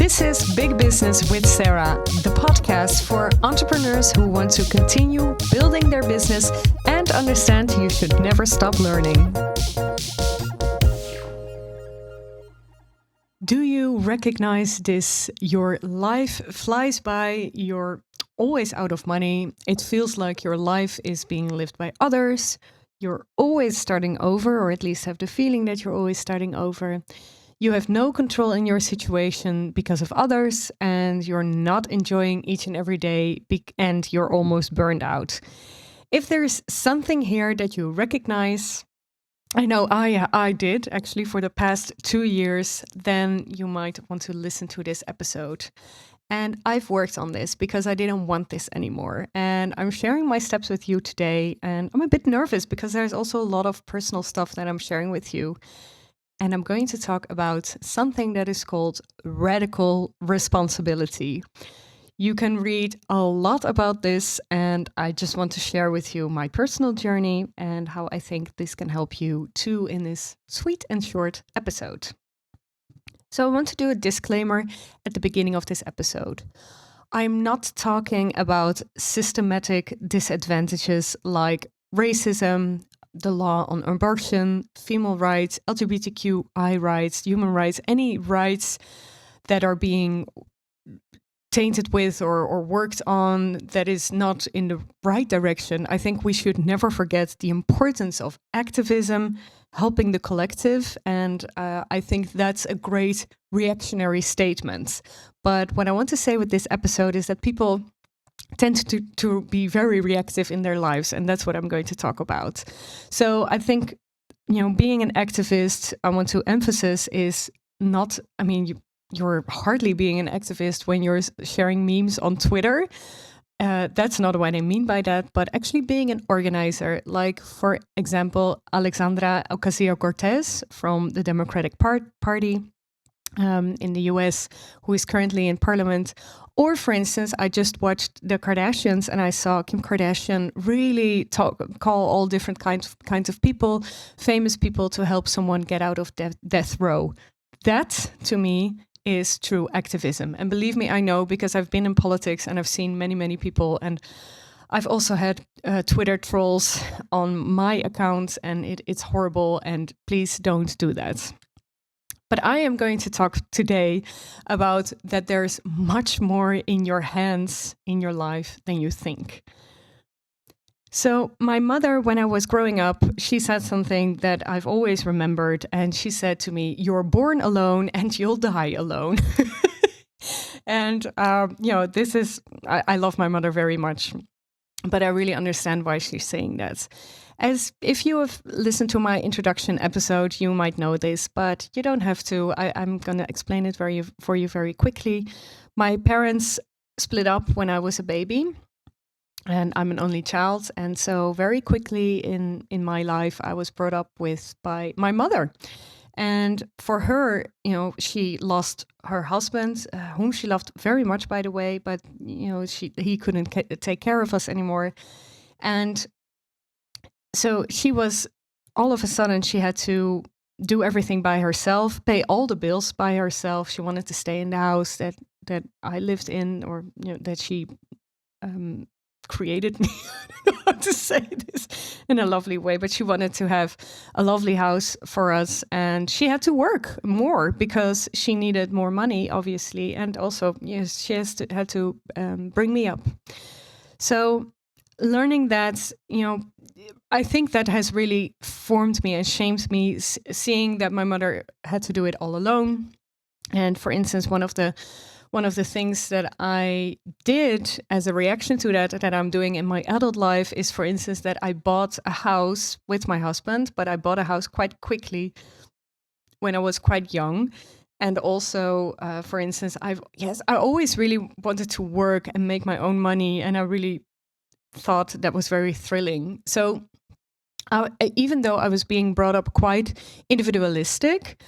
This is Big Business with Sarah, the podcast for entrepreneurs who want to continue building their business and understand you should never stop learning. Do you recognize this? Your life flies by, you're always out of money. It feels like your life is being lived by others. You're always starting over, or at least have the feeling that you're always starting over. You have no control in your situation because of others, and you're not enjoying each and every day, and you're almost burned out. If there's something here that you recognize, I know I did actually for the past 2 years, then you might want to listen to this episode. And I've worked on this because I didn't want this anymore. And I'm sharing my steps with you today. And I'm a bit nervous because there's also a lot of personal stuff that I'm sharing with you. And I'm going to talk about something that is called radical responsibility. You can read a lot about this, and I just want to share with you my personal journey and how I think this can help you too in this sweet and short episode. So I want to do a disclaimer at the beginning of this episode. I'm not talking about systematic disadvantages like racism, the law on abortion, female rights, LGBTQI rights, human rights, any rights that are being tainted with or worked on that is not in the right direction. I think we should never forget the importance of activism, helping the collective, and I think that's a great reactionary statement. But what I want to say with this episode is that people tend to be very reactive in their lives, and that's what I'm going to talk about. So I think, being an activist, I want to emphasize is not, you're hardly being an activist when you're sharing memes on Twitter. That's not what I mean by that, but actually being an organizer, like, for example, Alexandra Ocasio-Cortez from the Democratic Party in the US, who is currently in parliament. Or, for instance, I just watched The Kardashians and I saw Kim Kardashian really call all different kinds of people, famous people, to help someone get out of death row. That, to me, is true activism. And believe me, I know, because I've been in politics and I've seen many, many people. And I've also had Twitter trolls on my account, and it's horrible. And please don't do that. But I am going to talk today about that there's much more in your hands in your life than you think. So my mother, when I was growing up, she said something that I've always remembered. And she said to me, "You're born alone and you'll die alone." And, this is, I love my mother very much, but I really understand why she's saying that. As if you have listened to my introduction episode, you might know this, but you don't have to. I'm going to explain it for you very quickly. My parents split up when I was a baby, and I'm an only child. And so very quickly in my life, I was brought up by my mother. And for her, she lost her husband, whom she loved very much, by the way, but, he couldn't take care of us anymore. And so she was, all of a sudden, she had to do everything by herself, pay all the bills by herself. She wanted to stay in the house that I lived in, or that she created me. I don't know how to say this in a lovely way, but she wanted to have a lovely house for us, and she had to work more because she needed more money, obviously, and also she had to bring me up. So learning that, I think that has really formed me and shaped me, seeing that my mother had to do it all alone. And for instance, one of the things that I did as a reaction to that I'm doing in my adult life is, for instance, that I bought a house with my husband, but I bought a house quite quickly when I was quite young. And also, for instance, I always really wanted to work and make my own money, and I really thought that was very thrilling. So even though I was being brought up quite individualistic,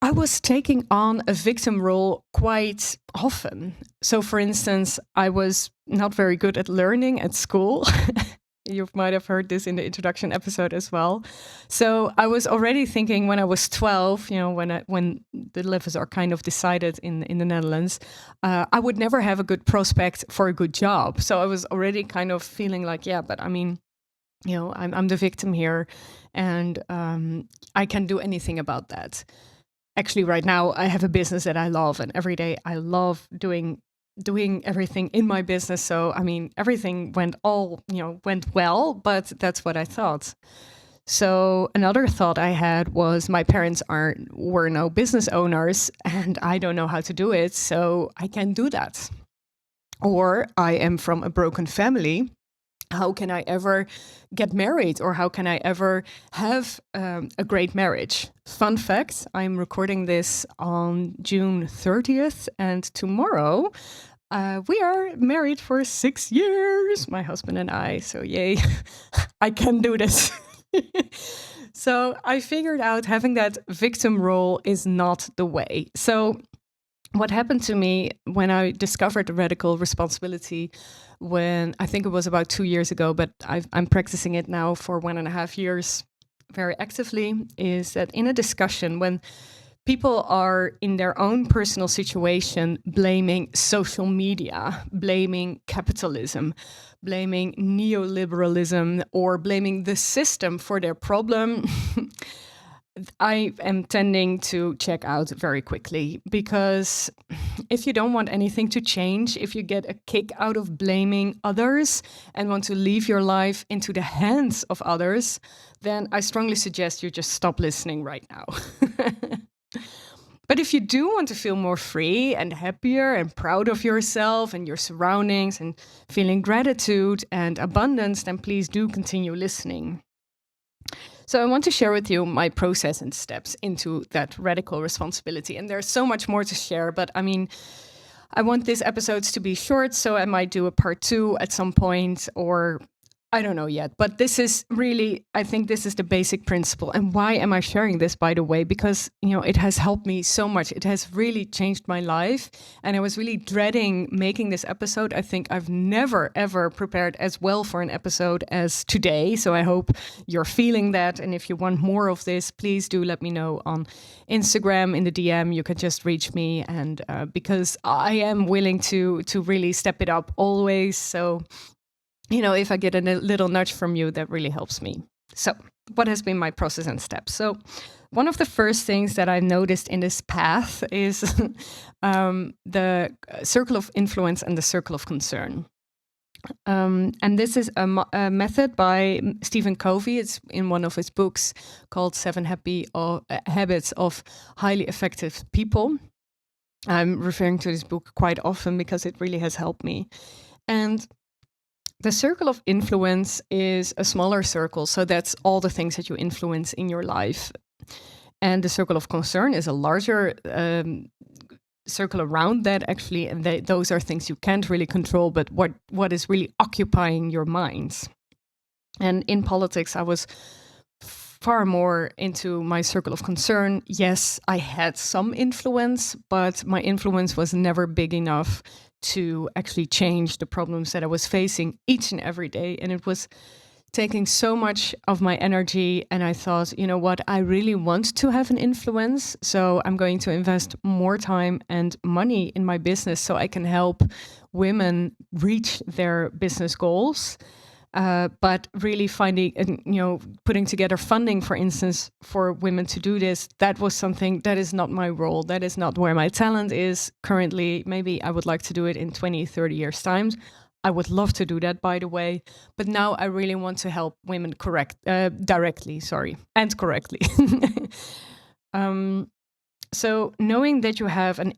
I was taking on a victim role quite often. So, for instance, I was not very good at learning at school. You might have heard this in the introduction episode as well. So I was already thinking when I was 12, when the levels are kind of decided in the Netherlands, I would never have a good prospect for a good job. So I was already kind of feeling like, yeah, but I mean, I'm the victim here, and I can't do anything about that. Actually, right now I have a business that I love, and every day I love doing everything in my business. So I mean, everything went well, but that's what I thought. So another thought I had was my parents were no business owners, and I don't know how to do it, so I can't do that. Or I am from a broken family. How can I ever get married, or how can I ever have a great marriage? Fun fact, I'm recording this on June 30th, and tomorrow we are married for 6 years, my husband and I. So yay, I can do this. So I figured out having that victim role is not the way. So what happened to me when I discovered radical responsibility, when I think it was about 2 years ago, but I'm practicing it now for 1.5 years very actively, is that in a discussion when people are in their own personal situation blaming social media, blaming capitalism, blaming neoliberalism, or blaming the system for their problem, I am tending to check out very quickly, because if you don't want anything to change, if you get a kick out of blaming others and want to leave your life into the hands of others, then I strongly suggest you just stop listening right now. But if you do want to feel more free and happier and proud of yourself and your surroundings and feeling gratitude and abundance, then please do continue listening. So I want to share with you my process and steps into that radical responsibility. And there's so much more to share, but I mean, I want these episodes to be short, so I might do a part 2 at some point, or I don't know yet. But this is really, I think this is the basic principle. And why am I sharing this, by the way? Because, it has helped me so much. It has really changed my life. And I was really dreading making this episode. I think I've never, ever prepared as well for an episode as today. So I hope you're feeling that. And if you want more of this, please do let me know on Instagram in the DM. You can just reach me. And because I am willing to really step it up always. So if I get a little nudge from you, that really helps me. So what has been my process and steps? So one of the first things that I noticed in this path is the circle of influence and the circle of concern. And this is a method by Stephen Covey. It's in one of his books called 7 Habits of Highly Effective People. I'm referring to this book quite often because it really has helped me. And the circle of influence is a smaller circle, so that's all the things that you influence in your life. And the circle of concern is a larger circle around that, actually, and those are things you can't really control, but what is really occupying your minds. And in politics, I was far more into my circle of concern. Yes, I had some influence, but my influence was never big enough to actually change the problems that I was facing each and every day. And it was taking so much of my energy. And I thought, you know what, I really want to have an influence. So I'm going to invest more time and money in my business so I can help women reach their business goals. But really finding, putting together funding, for instance, for women to do this, that was something that is not my role. That is not where my talent is currently. Maybe I would like to do it in 20, 30 years' time. I would love to do that, by the way. But now I really want to help women directly, and correctly. So knowing that you have an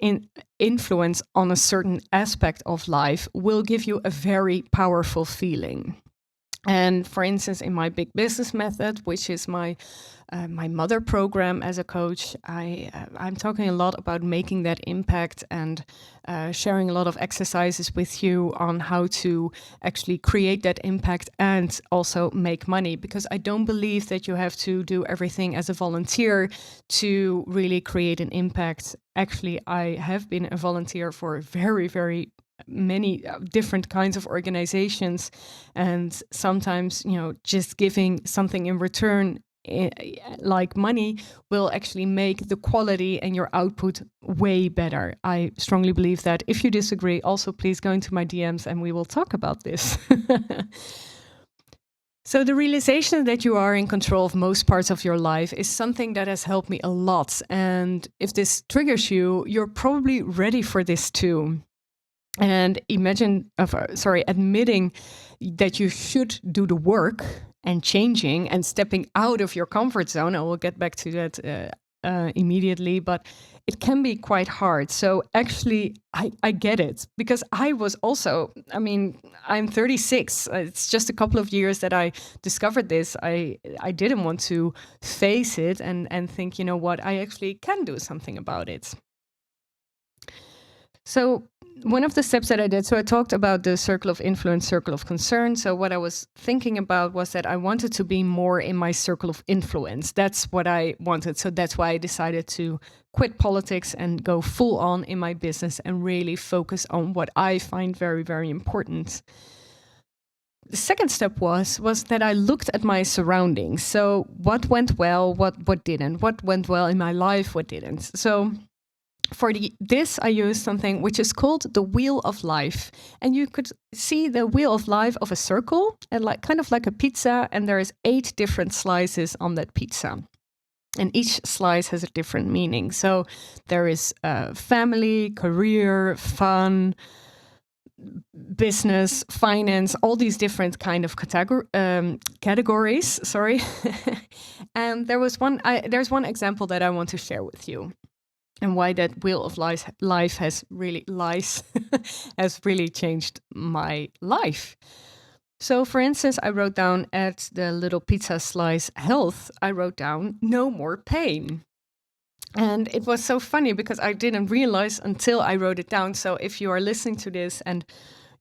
influence on a certain aspect of life will give you a very powerful feeling. And for instance, in my big business method, which is my mother program as a coach, I'm talking a lot about making that impact and sharing a lot of exercises with you on how to actually create that impact and also make money. Because I don't believe that you have to do everything as a volunteer to really create an impact. Actually, I have been a volunteer for a very, very many different kinds of organizations, and sometimes just giving something in return, like money, will actually make the quality and your output way better. I strongly believe that. If you disagree, also please go into my DMs and we will talk about this. So the realization that you are in control of most parts of your life is something that has helped me a lot. And if this triggers you, you're probably ready for this too. And admitting that you should do the work and changing and stepping out of your comfort zone. I will get back to that immediately, but it can be quite hard. So actually, I get it, because I was also, I'm 36. It's just a couple of years that I discovered this. I didn't want to face it and think, you know what, I actually can do something about it. So one of the steps that I did, so I talked about the circle of influence, circle of concern. So what I was thinking about was that I wanted to be more in my circle of influence. That's what I wanted. So that's why I decided to quit politics and go full on in my business and really focus on what I find very, very important. The second step was that I looked at my surroundings. So what went well, what didn't, what went well in my life, what didn't. So for this, I used something which is called the Wheel of Life. And you could see the Wheel of Life of a circle, and kind of like a pizza, and there is 8 different slices on that pizza. And each slice has a different meaning. So there is family, career, fun, business, finance, all these different kind of categories. Sorry. And there's one example that I want to share with you, and why that Wheel of Life has really has really changed my life. So, for instance, I wrote down at the little pizza slice health, I wrote down no more pain. And it was so funny because I didn't realize until I wrote it down. So if you are listening to this and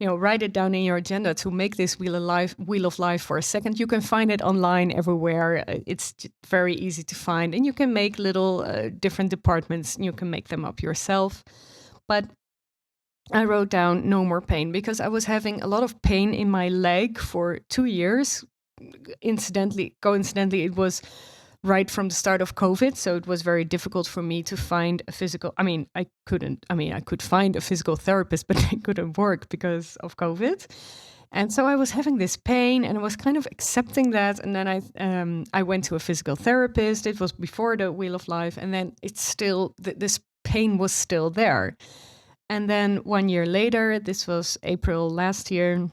write it down in your agenda to make this Wheel of Life for a second. You can find it online everywhere. It's very easy to find, and you can make little different departments. You can make them up yourself. But I wrote down no more pain because I was having a lot of pain in my leg for 2 years. Coincidentally, it was right from the start of COVID. So it was very difficult for me to find a physical, I could find a physical therapist, but I couldn't work because of COVID. And so I was having this pain and I was kind of accepting that. And then I went to a physical therapist. It was before the Wheel of Life. And then this pain was still there. And then 1 year later, this was April last year,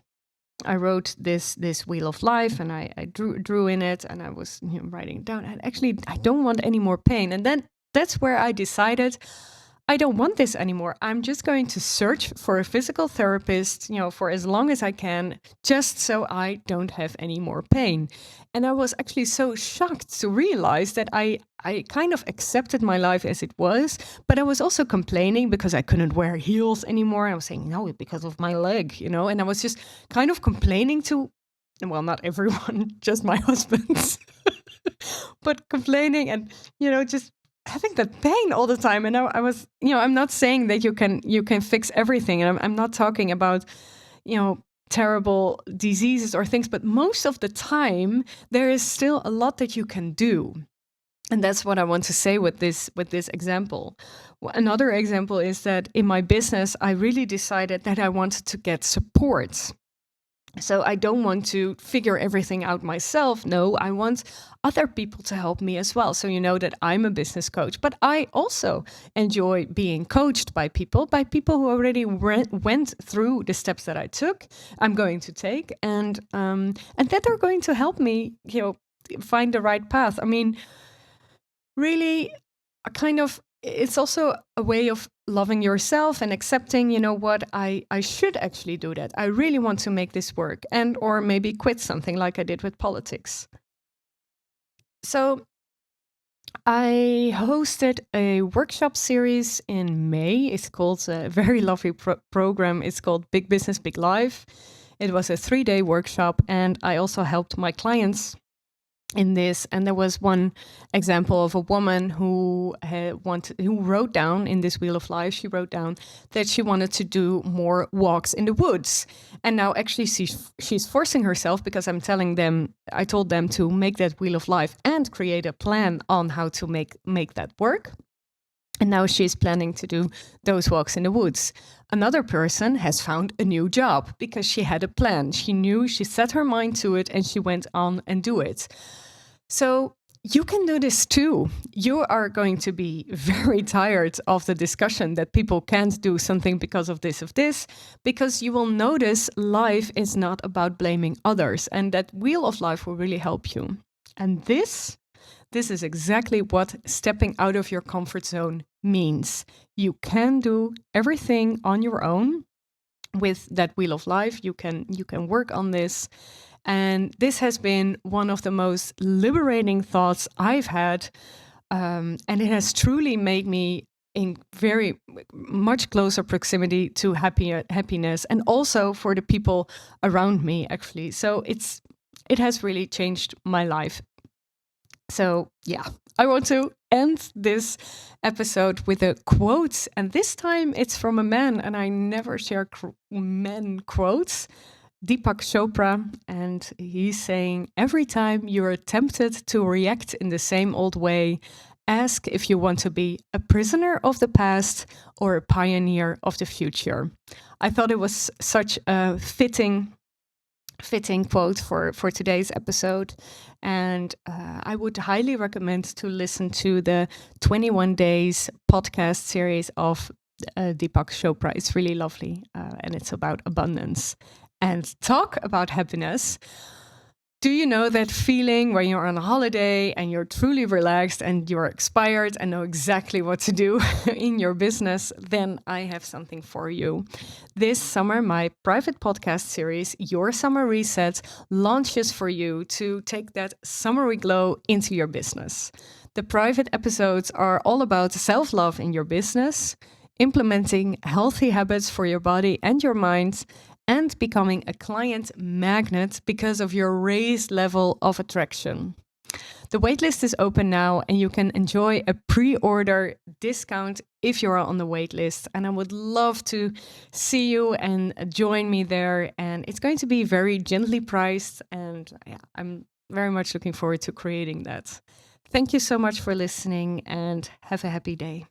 I wrote this Wheel of Life, and I drew in it, and I was writing it down. And actually, I don't want any more pain. And then that's where I decided I don't want this anymore. I'm just going to search for a physical therapist, for as long as I can, just so I don't have any more pain. And I was actually so shocked to realize that I kind of accepted my life as it was, but I was also complaining because I couldn't wear heels anymore. I was saying, no, because of my leg, and I was just kind of complaining to, well, not everyone, just my husband, but complaining and, just having that pain all the time. And I was, I'm not saying that you can fix everything. And I'm not talking about, terrible diseases or things, but most of the time there is still a lot that you can do. And that's what I want to say with this example. Another example is that in my business, I really decided that I wanted to get support. So I don't want to figure everything out myself. No, I want other people to help me as well. So you know that I'm a business coach, but I also enjoy being coached by people who already went through the steps that I'm going to take, and that are going to help me, find the right path. Really, it's also a way of loving yourself and accepting, what, I should actually do that. I really want to make this work, or maybe quit something like I did with politics. So I hosted a workshop series in May. It's called a very lovely program. It's called Big Business, Big Life. It was a 3-day workshop, and I also helped my clients in this. And there was one example of a woman who wrote down in this Wheel of Life, she wrote down that she wanted to do more walks in the woods. And now actually she's forcing herself, because I told them to make that Wheel of Life and create a plan on how to make that work. And now she's planning to do those walks in the woods. Another person has found a new job because she had a plan. She knew, she set her mind to it, and she went on and do it. So you can do this too. You are going to be very tired of the discussion that people can't do something because of this, because you will notice life is not about blaming others, and that Wheel of Life will really help you. And this is exactly what stepping out of your comfort zone means. You can do everything on your own with that Wheel of Life. You can work on this. And this has been one of the most liberating thoughts I've had. And it has truly made me in very much closer proximity to happiness, and also for the people around me, actually. So it has really changed my life. So, yeah, I want to end this episode with a quote. And this time it's from a man, and I never share men quotes. Deepak Chopra, and he's saying, every time you're tempted to react in the same old way, ask if you want to be a prisoner of the past or a pioneer of the future. I thought it was such a fitting quote for today's episode. And I would highly recommend to listen to the 21 Days podcast series of Deepak Chopra. It's really lovely, and it's about abundance. And talk about happiness. Do you know that feeling when you're on a holiday and you're truly relaxed and you're inspired and know exactly what to do in your business? Then I have something for you. This summer, my private podcast series, Your Summer Reset, launches for you to take that summery glow into your business. The private episodes are all about self-love in your business, implementing healthy habits for your body and your mind, and becoming a client magnet because of your raised level of attraction. The waitlist is open now, and you can enjoy a pre-order discount if you're on the waitlist. And I would love to see you and join me there. And it's going to be very gently priced, and I'm very much looking forward to creating that. Thank you so much for listening, and have a happy day.